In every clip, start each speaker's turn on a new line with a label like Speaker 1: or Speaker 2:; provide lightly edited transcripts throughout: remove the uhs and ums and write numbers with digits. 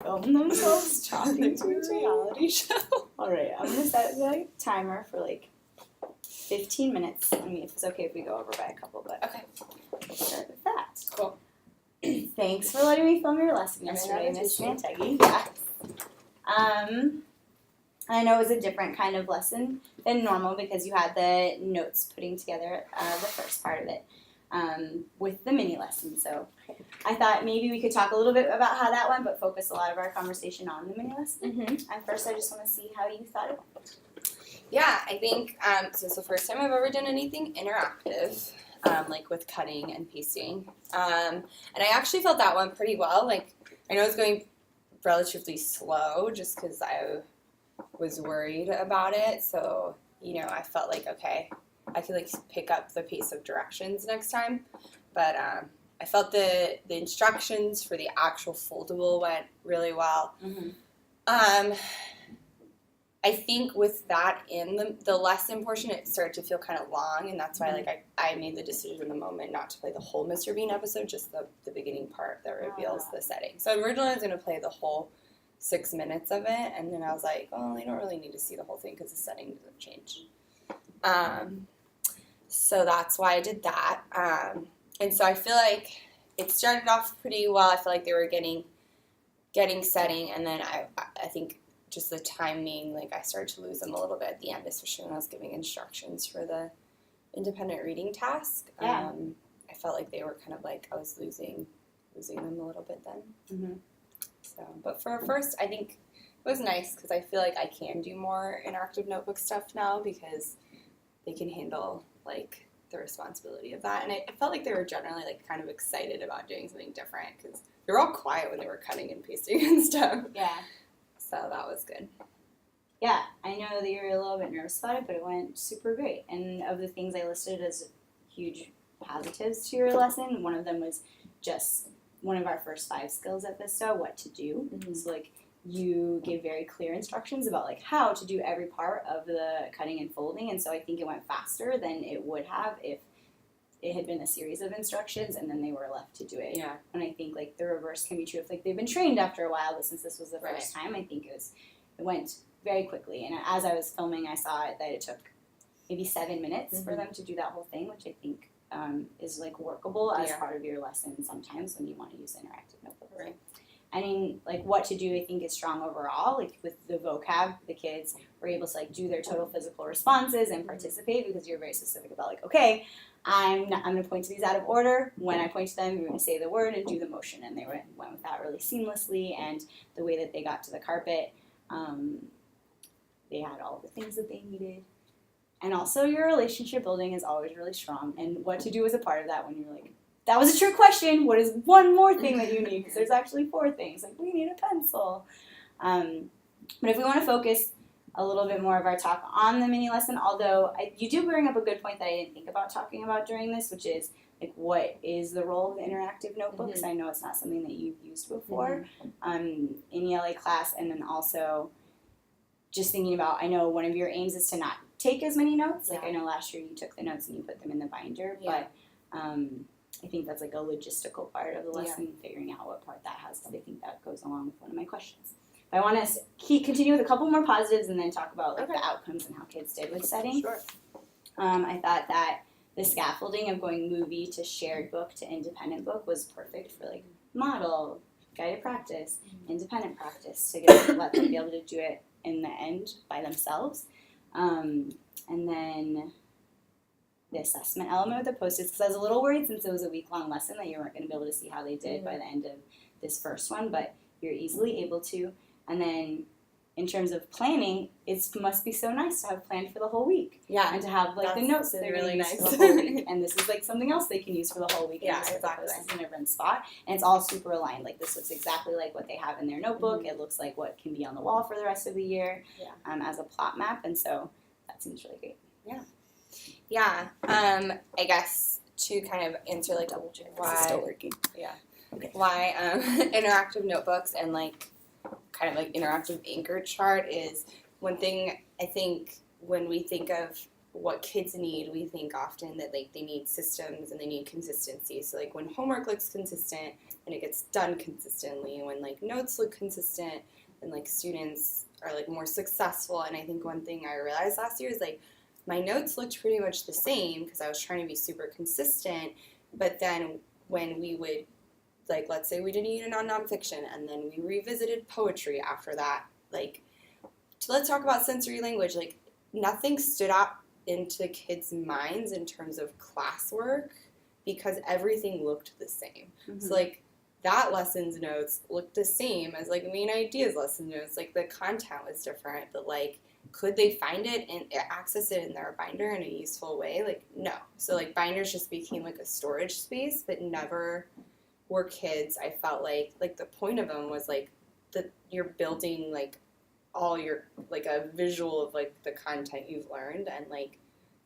Speaker 1: film themselves talking to each other.
Speaker 2: reality show.
Speaker 1: All right, I'm gonna set the timer for like 15 minutes. I mean, if it's okay if we go over by a couple, but
Speaker 2: Okay.
Speaker 1: we'll start with that.
Speaker 2: Cool.
Speaker 1: Thanks for letting me film your lesson yesterday, Miss Mantegi. Yeah. I know it was a different kind of lesson than normal because you had the notes putting together the first part of it with the mini lesson. So I thought maybe we could talk a little bit about how that went, but focus a lot of our conversation on the mini lesson.
Speaker 2: Mm-hmm.
Speaker 1: And first, I just want to see how you thought it went.
Speaker 2: Yeah, I think so it's the first time I've ever done anything interactive, like with cutting and pasting. And I actually felt that one pretty well. Like, I know it's going relatively slow just because I was worried about it. So, I felt like, okay, I could like pick up the pace of directions next time. But I felt the instructions for the actual foldable went really well.
Speaker 1: Mm-hmm.
Speaker 2: I think with that in the lesson portion, it started to feel kind of long, and that's why like I made the decision in the moment not to play the whole Mr. Bean episode, just the beginning part that reveals the setting. So originally I was going to play the whole 6 minutes of it, and then I was like, well, I don't really need to see the whole thing because the setting doesn't change. So that's why I did that. And so I feel like it started off pretty well. I feel like they were getting setting, and then I think just the timing, like I started to lose them a little bit at the end, especially when I was giving instructions for the independent reading task.
Speaker 1: Yeah.
Speaker 2: I felt like they were kind of like I was losing them a little bit then.
Speaker 1: Mm-hmm.
Speaker 2: So, but for first, I think it was nice because I feel like I can do more interactive notebook stuff now because they can handle like the responsibility of that, and I felt like they were generally like kind of excited about doing something different because they were all quiet when they were cutting and pasting and stuff.
Speaker 1: Yeah.
Speaker 2: So that was good.
Speaker 1: Yeah, I know that you were a little bit nervous about it, but it went super great. And of the things I listed as huge positives to your lesson, one of them was just one of our first 5 skills at Vista, what to do.
Speaker 2: Mm-hmm.
Speaker 1: So, like, you gave very clear instructions about, like, how to do every part of the cutting and folding. And so I think it went faster than it would have if it had been a series of instructions and then they were left to do it.
Speaker 2: Yeah.
Speaker 1: And I think, like, the reverse can be true if, like, they've been trained after a while, but since this was the first time, I think it went very quickly. And as I was filming, I saw that it took maybe 7 minutes for them to do that whole thing, which I think is, like, workable as part of your lesson sometimes when you want to use interactive notebooks.
Speaker 2: Right.
Speaker 1: I mean, like, what to do I think is strong overall. Like, with the vocab, the kids were able to, like, do their total physical responses and participate because you're very specific about, like, okay, I'm going to point to these out of order. When I point to them, you're going to say the word and do the motion. And they went with that really seamlessly. And the way that they got to the carpet, they had all the things that they needed. And also your relationship building is always really strong. And what to do is a part of that when you're like, that was a trick question. What is one more thing that you need? Because there's actually 4 things. Like, we need a pencil. But if we want to focus a little bit more of our talk on the mini lesson, although you do bring up a good point that I didn't think about talking about during this, which is, like, what is the role of interactive notebooks? I know it's not something that you've used before in ELA class, and then also just thinking about, I know one of your aims is to not take as many notes. Like, I know last year you took the notes and you put them in the binder, but I think that's, like, a logistical part of the lesson, figuring out what part that has, because I think that goes along with one of my questions. But I want to continue with a couple more positives and then talk about, like, the outcomes and how kids did with setting.
Speaker 2: Sure.
Speaker 1: I thought that the scaffolding of going movie to shared book to independent book was perfect for, like, model, guided practice, independent practice, to let them be able to do it in the end by themselves. And then the assessment element with the Post-its, because I was a little worried since it was a week-long lesson that you weren't going to be able to see how they did by the end of this first one, but you're easily able to. And then in terms of planning, it must be so nice to have planned for the whole week. Yeah. And to have, like, the notes that they're really going to use for the whole week. And this is, like, something else they can use for the whole week.
Speaker 2: Yeah, exactly.
Speaker 1: This is in a different spot. And it's all super aligned. Like, this looks exactly like what they have in their notebook. It looks like what can be on the wall for the rest of the year as a plot map. And so that seems really great.
Speaker 2: Yeah. Yeah. I guess to kind of answer, like, why...
Speaker 1: This is still working.
Speaker 2: Yeah. Okay. Why interactive notebooks and, like, kind of like interactive anchor chart is one thing. I think when we think of what kids need, we think often that, like, they need systems and they need consistency. So, like, when homework looks consistent and it gets done consistently, when like notes look consistent, and like students are like more successful. And I think one thing I realized last year is like my notes looked pretty much the same because I was trying to be super consistent, but then when we would, like, let's say we did a unit on nonfiction and then we revisited poetry after that, like, let's talk about sensory language, like nothing stood out into the kids' minds in terms of classwork because everything looked the same. Mm-hmm. So like that lesson's notes looked the same as like main ideas lesson notes. Like the content was different, but like could they find it and access it in their binder in a useful way? Like no. So like binders just became like a storage space, but never were kids. I felt like the point of them was like that you're building like all your like a visual of like the content you've learned, and like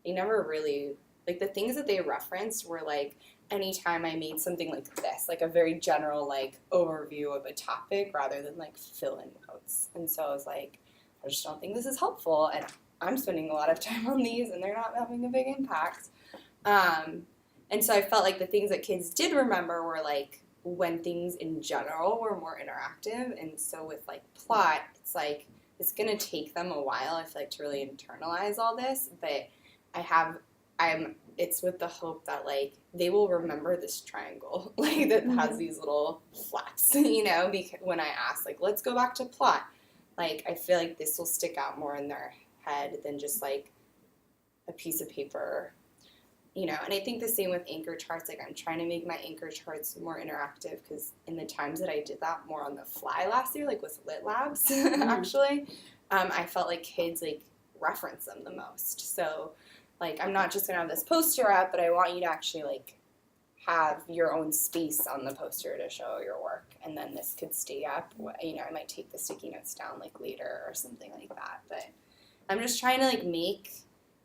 Speaker 2: they never really like the things that they referenced were like anytime I made something like this, like a very general like overview of a topic rather than like fill in notes. And so I was like, I just don't think this is helpful, and I'm spending a lot of time on these and they're not having a big impact. And so I felt like the things that kids did remember were like when things in general were more interactive. And so with like plot, it's like it's gonna take them a while, I feel like, to really internalize all this, but it's with the hope that like they will remember this triangle like that has these little flaps, you know, because when I ask like let's go back to plot, like I feel like this will stick out more in their head than just like a piece of paper, you know. And I think the same with anchor charts. Like I'm trying to make my anchor charts more interactive because in the times that I did that more on the fly last year, like with Lit Labs, actually, I felt like kids like reference them the most. So like I'm not just gonna have this poster up, but I want you to actually like have your own space on the poster to show your work, and then this could stay up. You know, I might take the sticky notes down like later or something like that. But I'm just trying to like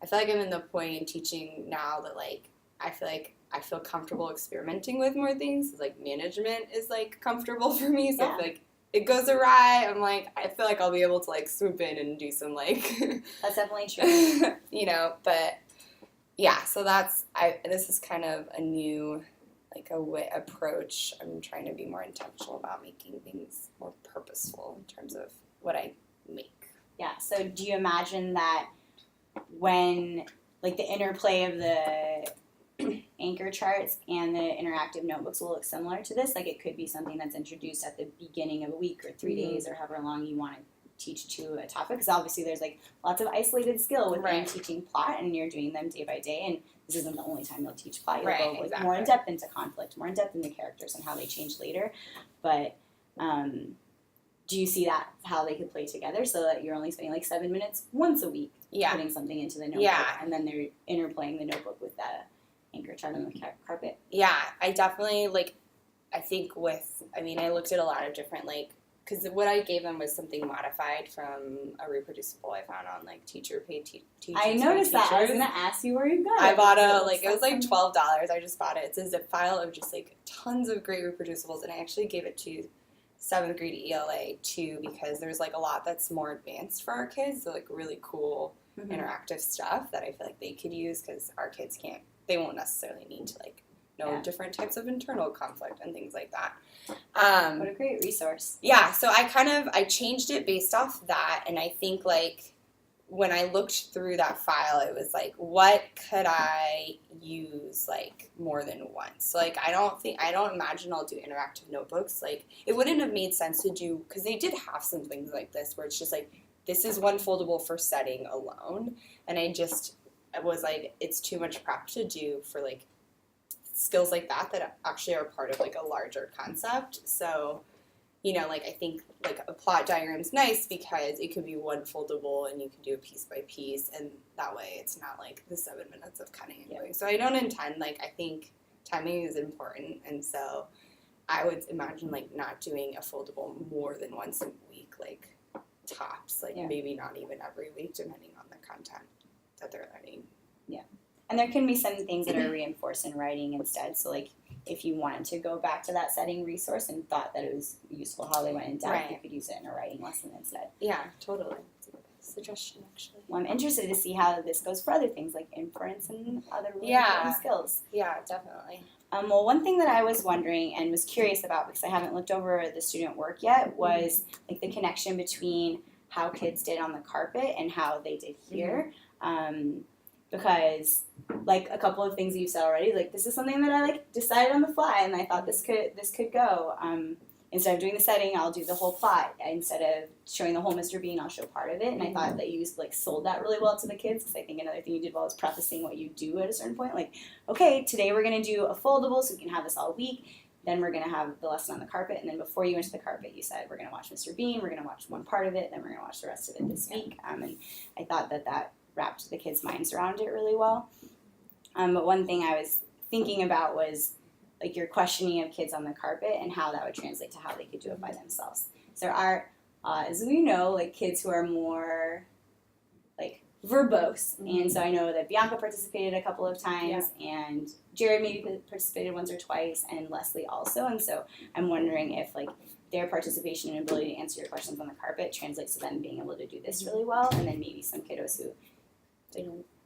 Speaker 2: I feel like I'm in the point in teaching now that like I feel comfortable experimenting with more things. Like management is like comfortable for me, so if like it goes awry, I'm like I feel like I'll be able to like swoop in and do some like
Speaker 1: that's definitely true.
Speaker 2: You know, but yeah, so this is kind of a new like approach. I'm trying to be more intentional about making things more purposeful in terms of what I make.
Speaker 1: Yeah, so do you imagine that when, like, the interplay of the anchor charts and the interactive notebooks will look similar to this? Like, it could be something that's introduced at the beginning of a week or 3 days or however long you want to teach to a topic, because obviously there's, like, lots of isolated skill within teaching plot, and you're doing them day by day, and this isn't the only time you'll teach plot. You'll go like, more in-depth into conflict, more in-depth into characters and how they change later. But do you see that, how they could play together so that you're only spending, like, 7 minutes once a week putting something into the notebook, and then they're interplaying the notebook with the anchor chart on the carpet? Yeah, I definitely, like, I looked at a lot of different, like, because what I gave them was something modified from a reproducible I found on, like, teacher paid teachers. I noticed that. I was going to ask you where you got it. I bought it was like $12. I just bought it. It's a zip file of just, like, tons of great reproducibles, and I actually gave it to 7th grade ELA too, because there's like a lot that's more advanced for our kids, so like really cool interactive stuff that I feel like they could use, because our kids they won't necessarily need to like know different types of internal conflict and things like that. What a great resource. Yeah, so I changed it based off that, and I think like when I looked through that file, it was like, what could I use like more than once? Like I don't imagine I'll do interactive notebooks. Like it wouldn't have made sense to do, because they did have some things like this where it's just like, this is one foldable for setting alone, and I was like, it's too much prep to do for like skills like that actually are part of like a larger concept. So, you know, like I think like a plot diagram is nice because it could be one foldable and you can do it piece by piece, and that way it's not like the 7 minutes of cutting and doing. So I don't intend, like, I think timing is important, and so I would imagine like not doing a foldable more than once a week, like tops, like maybe not even every week, depending on the content that they're learning. Yeah. And there can be some things that are reinforced in writing instead. So like if you wanted to go back to that setting resource and thought that it was useful how they went in depth, you could use it in a writing lesson instead. Yeah, totally.
Speaker 2: suggestion, actually.
Speaker 1: Well, I'm interested to see how this goes for other things like inference and other really
Speaker 2: Yeah.
Speaker 1: important skills.
Speaker 2: Yeah, definitely.
Speaker 1: Well, one thing that I was wondering and was curious about because I haven't looked over the student work yet was like the connection between how kids did on the carpet and how they did here. Because like a couple of things you said already, like this is something that I like decided on the fly, and I thought this could go. Instead of doing the setting, I'll do the whole plot. Instead of showing the whole Mr. Bean, I'll show part of it. And I thought that you like sold that really well to the kids because I think another thing you did well is prefacing what you do at a certain point. Like, okay, today we're going to do a foldable so we can have this all week. Then we're going to have the lesson on the carpet. And then before you went to the carpet, you said, we're going to watch Mr. Bean. We're going to watch one part of it. Then we're going to watch the rest of it this week. And I thought that wrapped the kids' minds around it really well. But one thing I was thinking about was like your questioning of kids on the carpet and how that would translate to how they could do it by themselves. So there are, as we know, like kids who are more like verbose. And so I know that Bianca participated a couple of times and Jared maybe participated once or twice and Leslie also. And so I'm wondering if like their participation and ability to answer your questions on the carpet translates to them being able to do this really well. And then maybe some kiddos who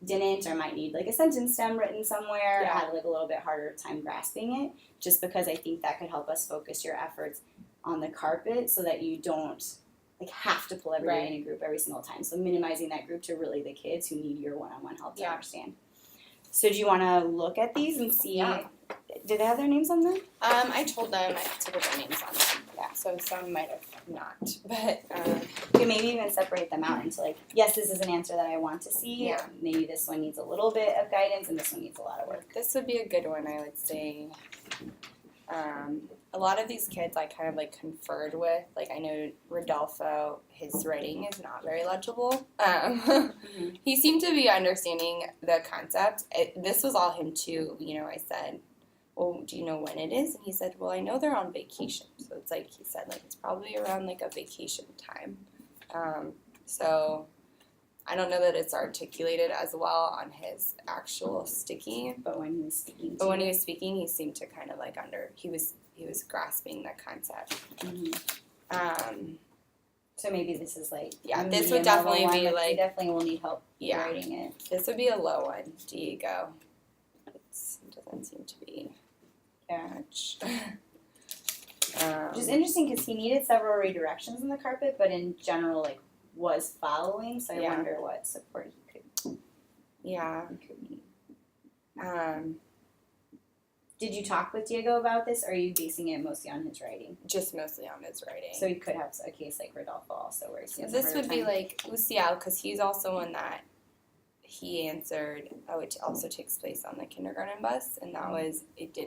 Speaker 1: didn't or might need like a sentence stem written somewhere, had like a little bit harder time grasping it, just because I think that could help us focus your efforts on the carpet so that you don't like have to pull everybody in a group every single time. So minimizing that group to really the kids who need your one-on-one help to understand. So do you want to look at these and see, did they have their names on them?
Speaker 2: I told them I to put their names on them. Yeah, so some might have not, but
Speaker 1: you can maybe even separate them out into like, yes, this is an answer that I want to see.
Speaker 2: Yeah.
Speaker 1: Maybe this one needs a little bit of guidance and this one needs a lot of work.
Speaker 2: This would be a good one, I would say. A lot of these kids I kind of like conferred with. Like I know Rodolfo, his writing is not very legible. He seemed to be understanding the concept. This was all him too. You know, I said, well, do you know when it is? And he said, well, I know they're on vacation. So it's like, he said, like, it's probably around, like, a vacation time. So I don't know that it's articulated as well on his actual sticky.
Speaker 1: But when he was speaking
Speaker 2: he seemed to kind of, like, he was grasping the concept.
Speaker 1: So maybe this is, like,
Speaker 2: this would definitely be, like,
Speaker 1: he definitely will need help writing it.
Speaker 2: This would be a low one, Diego. It doesn't seem to be much.
Speaker 1: Which is interesting because he needed several redirections on the carpet, but in general, like, was following. So I wonder what support he could. Need. Did you talk with Diego about this, or are you basing it mostly on his writing?
Speaker 2: Just mostly on his writing.
Speaker 1: So he could have a case like Rodolfo also, where he
Speaker 2: this would be like Lucial, because he's also one that he answered, it also takes place on the kindergarten bus, and that was, it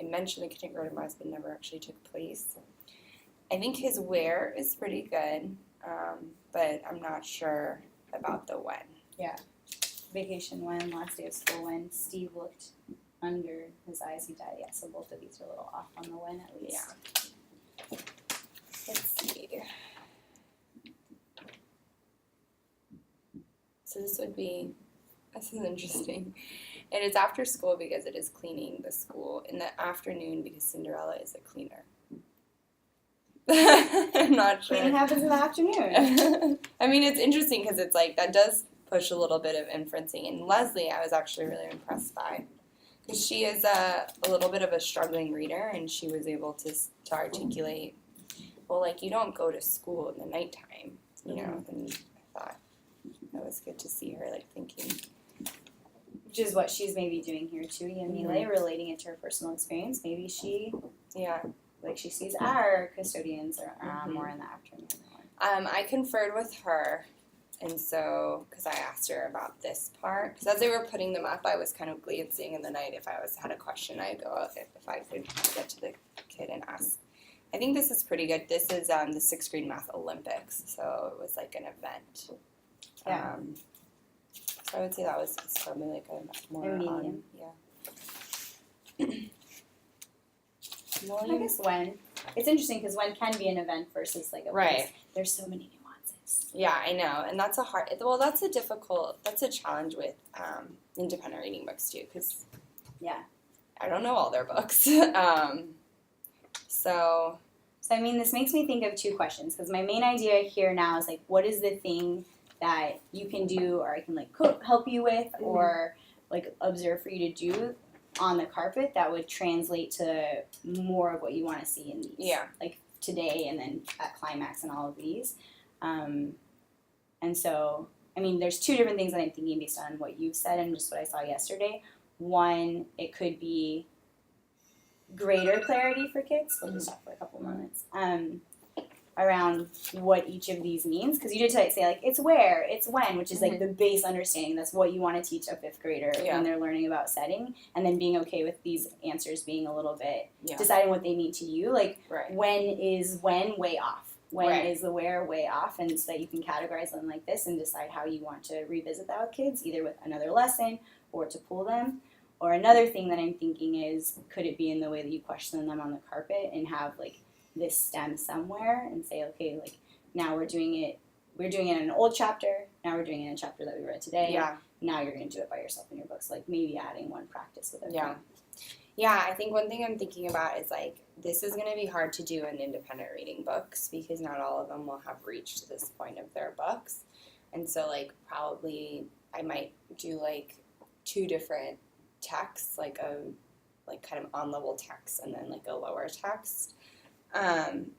Speaker 2: mentioned the kindergarten bus, but never actually took place. I think his where is pretty good, but I'm not sure about the when.
Speaker 1: Yeah. Vacation when, last day of school when, Steve looked under his eyes, he died. Yeah, so both of these are a little off on the when at least.
Speaker 2: Yeah. Let's see. So this is interesting. And it's after school because it is cleaning the school. In the afternoon because Cinderella is a cleaner. I'm not sure.
Speaker 1: Cleaning happens in the afternoon.
Speaker 2: I mean, it's interesting because it's like, that does push a little bit of inferencing. And Leslie, I was actually really impressed by. Because she is a little bit of a struggling reader, and she was able to articulate, well, like, you don't go to school in the nighttime, you know, and I thought that was good to see her, like, thinking.
Speaker 1: Which is what she's maybe doing here, too, Yamile, relating it to her personal experience. Maybe she, like, she sees our custodians are more in the afternoon.
Speaker 2: I conferred with her. And so, because I asked her about this part, because as they were putting them up, I was kind of glancing in the night. If I had a question, I'd go out if I could get to the kid and ask. I think this is pretty good. This is the 6th grade math Olympics, so it was like an event.
Speaker 1: Yeah.
Speaker 2: So I would say that was probably like a more
Speaker 1: medium.
Speaker 2: Well,
Speaker 1: I guess when. It's interesting because when can be an event versus like a
Speaker 2: right.
Speaker 1: There's so many nuances.
Speaker 2: Yeah, I know, and that's that's a challenge with independent reading books too, because I don't know all their books. So
Speaker 1: So, I mean, this makes me think of two questions, because my main idea here now is, like, what is the thing that you can do, or I can, like, help you with, or, like, observe for you to do on the carpet that would translate to more of what you want to see in these.
Speaker 2: Yeah.
Speaker 1: Like, today and then at climax and all of these. And so, I mean, there's two different things that I'm thinking based on what you've said and just what I saw yesterday. One, it could be greater clarity for kids. We'll just talk for a couple moments. Around what each of these means, because you did say, like, it's where, it's when, which is like the base understanding. That's what you want to teach a fifth grader when they're learning about setting, and then being okay with these answers being a little bit deciding what they mean to you. Like, when is when way off? When is the where way off? And so that you can categorize them like this and decide how you want to revisit that with kids, either with another lesson or to pull them. Or another thing that I'm thinking is, could it be in the way that you question them on the carpet and have, like, this stem somewhere and say, okay, like, now we're doing it in an old chapter, now we're doing it in a chapter that we read today.
Speaker 2: Yeah.
Speaker 1: Now you're going to do it by yourself in your books. Like, maybe adding one practice with it.
Speaker 2: Yeah, I think one thing I'm thinking about is, like, this is going to be hard to do in independent reading books because not all of them will have reached this point of their books. And so, like, probably I might do, like, two different texts, like a, like, kind of on-level text and then, like, a lower text. And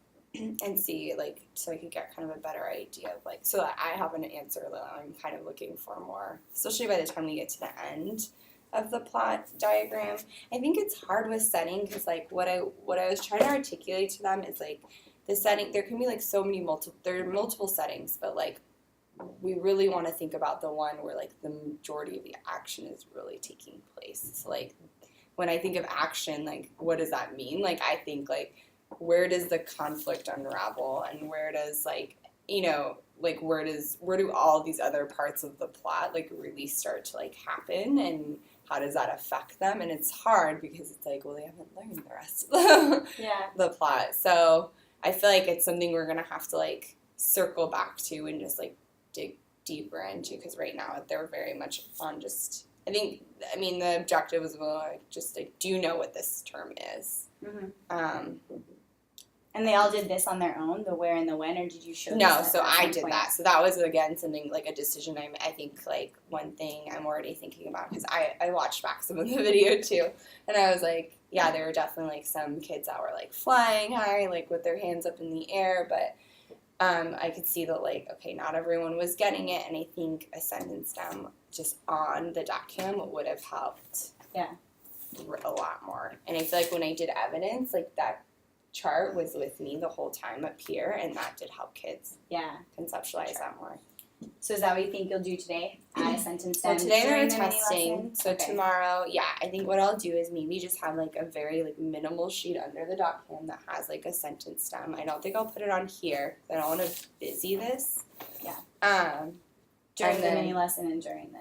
Speaker 2: see, like, so I could get kind of a better idea of, like, so that I have an answer that I'm kind of looking for more, especially by the time we get to the end of the plot diagram. I think it's hard with setting because, like, what I was trying to articulate to them is, like, the setting, there can be, like, so many there are multiple settings, but, like, we really want to think about the one where, like, the majority of the action is really taking place. So, like, when I think of action, like, what does that mean? Like, I think, like, where does the conflict unravel, and where does, like, you know, like, where do all these other parts of the plot, like, really start to, like, happen, and how does that affect them? And it's hard because it's like, well, they haven't learned the rest of the plot. So I feel like it's something we're going to have to, like, circle back to and just, like, dig deeper into, because right now they're very much on just, I mean, the objective was, well, like, just, like, do you know what this term is?
Speaker 1: And they all did this on their own, the where and the when, or did you show them?
Speaker 2: No, so I did that. So that was, again, something, like, a decision I think, like, one thing I'm already thinking about, because I watched back some of the video, too, and I was like, yeah, there were definitely, like, some kids that were, like, flying high, like, with their hands up in the air, but I could see that, like, okay, not everyone was getting it, and I think a sentence stem just on the dot cam would have helped a lot more. And I feel like when I did evidence, like, that chart was with me the whole time up here, and that did help kids conceptualize that more.
Speaker 1: So is that what you think you'll do today? Add a sentence stem?
Speaker 2: Well, today they're
Speaker 1: during the mini
Speaker 2: testing,
Speaker 1: lesson?
Speaker 2: so tomorrow, I think what I'll do is maybe just have, like, a very, like, minimal sheet under the dot cam that has, like, a sentence stem. I don't think I'll put it on here, because I don't want to busy this.
Speaker 1: During the mini lesson and during the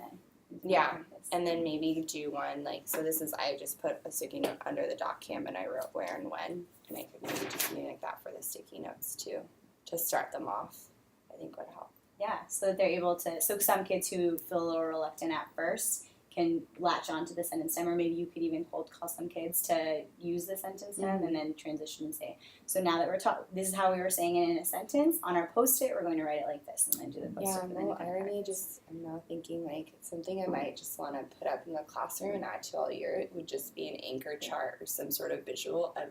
Speaker 2: and then maybe do one, like, so this is, I just put a sticky note under the dot cam and I wrote where and when, and I could maybe do something like that for the sticky notes too, to start them off, I think would help.
Speaker 1: Yeah, so that they're able to, so some kids who feel a little reluctant at first can latch onto the sentence stem, or maybe you could even call some kids to use the sentence stem and then transition and say, so now that we're this is how we were saying it in a sentence, on our post-it, we're going to write it like this, and then do the post-it.
Speaker 2: I'm now thinking, like, something I might just want to put up in the classroom and add to all year would just be an anchor chart or some sort of visual of,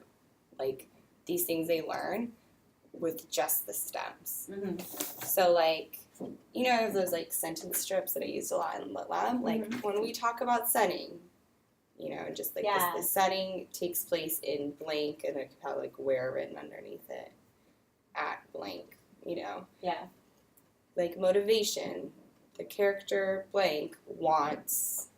Speaker 2: like, these things they learn with just the stems. So, like, you know, those, like, sentence strips that I used a lot in Lit Lab, like, when we talk about setting, you know, just, like, the setting takes place in blank, and it could have, like, where written underneath it at blank, you know. Like, motivation, the character blank wants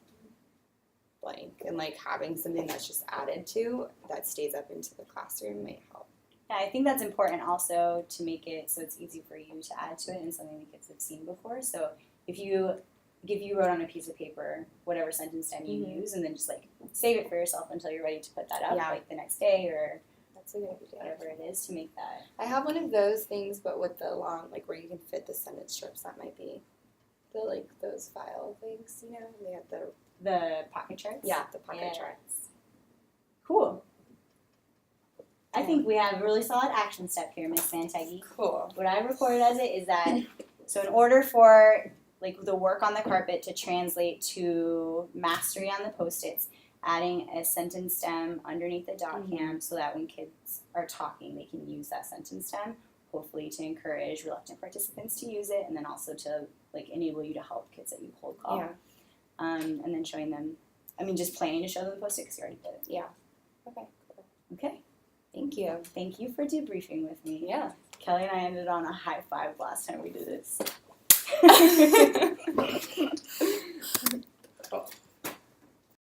Speaker 2: blank, and, like, having something that's just added to that stays up into the classroom might help.
Speaker 1: Yeah, I think that's important also to make it so it's easy for you to add to it and something the kids have seen before. So if you wrote on a piece of paper whatever sentence stem you use, and then just, like, save it for yourself until you're ready to put that up, like the next day, or
Speaker 2: that's a good idea.
Speaker 1: Whatever it is to make that.
Speaker 2: I have one of those things, but with the long, like, where you can fit the sentence strips. That might be the, like, those file things, you know. They have the
Speaker 1: pocket charts.
Speaker 2: Yeah, the pocket charts.
Speaker 1: Cool. I think we have a really solid action step here, Miss Santegi.
Speaker 2: Cool.
Speaker 1: What I recorded as it is that, so in order for like the work on the carpet to translate to mastery on the Post-its, adding a sentence stem underneath the dot cam so that when kids are talking, they can use that sentence stem, hopefully to encourage reluctant participants to use it, and then also to like enable you to help kids that you cold call.
Speaker 2: Yeah.
Speaker 1: And then showing them, just planning to show them the Post-it because you already did it.
Speaker 2: Yeah. Okay. Cool.
Speaker 1: Okay.
Speaker 2: Thank you.
Speaker 1: Thank you for debriefing with me.
Speaker 2: Yeah.
Speaker 1: Kelly and I ended on a high five last time we did this.